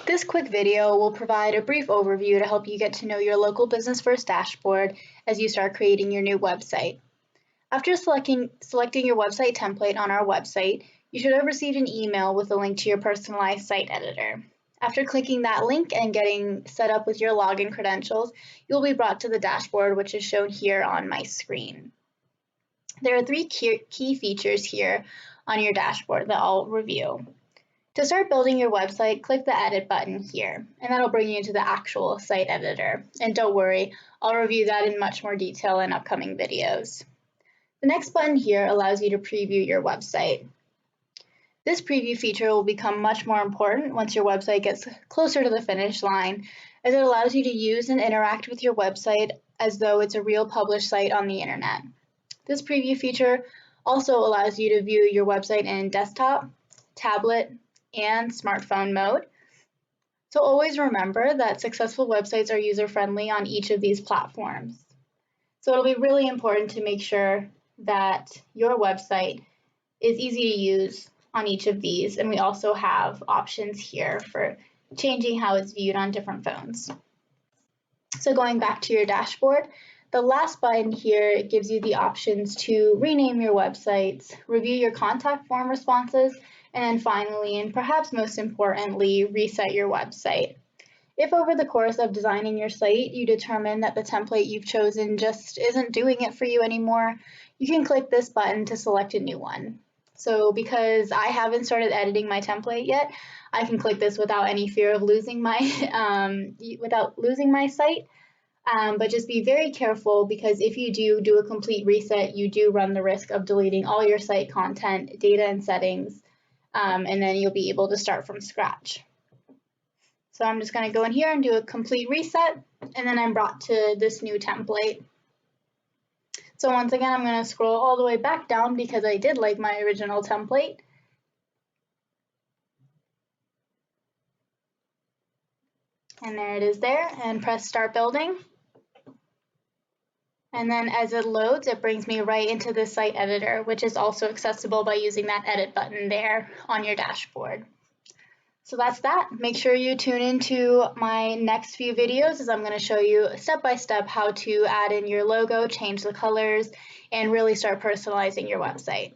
This quick video will provide a brief overview to help you get to know your local Business First dashboard as you start creating your new website. After selecting your website template on our website, you should have received an email with a link to your personalized site editor. After clicking that link and getting set up with your login credentials, you'll be brought to the dashboard, which is shown here on my screen. There are three key features here on your dashboard that I'll review. To start building your website, click the Edit button here, and that'll bring you to the actual site editor. And don't worry, I'll review that in much more detail in upcoming videos. The next button here allows you to preview your website. This preview feature will become much more important once your website gets closer to the finish line, as it allows you to use and interact with your website as though it's a real published site on the internet. This preview feature also allows you to view your website in desktop, tablet, and smartphone mode. So always remember that successful websites are user-friendly on each of these platforms. So it'll be really important to make sure that your website is easy to use on each of these, and we also have options here for changing how it's viewed on different phones. So going back to your dashboard, the last button here gives you the options to rename your websites, review your contact form responses, and then finally, and perhaps most importantly, reset your website. If over the course of designing your site, you determine that the template you've chosen just isn't doing it for you anymore, you can click this button to select a new one. So because I haven't started editing my template yet, I can click this without any fear of losing my site. But just be very careful, because if you do a complete reset, you do run the risk of deleting all your site content, data, and settings, and then you'll be able to start from scratch. So I'm just going to go in here and do a complete reset, and then I'm brought to this new template. So once again, I'm going to scroll all the way back down because I did like my original template. And there it is there, and press Start Building. And then as it loads, it brings me right into the site editor, which is also accessible by using that edit button there on your dashboard. So that's that. Make sure you tune into my next few videos, as I'm going to show you step by step how to add in your logo, change the colors, and really start personalizing your website.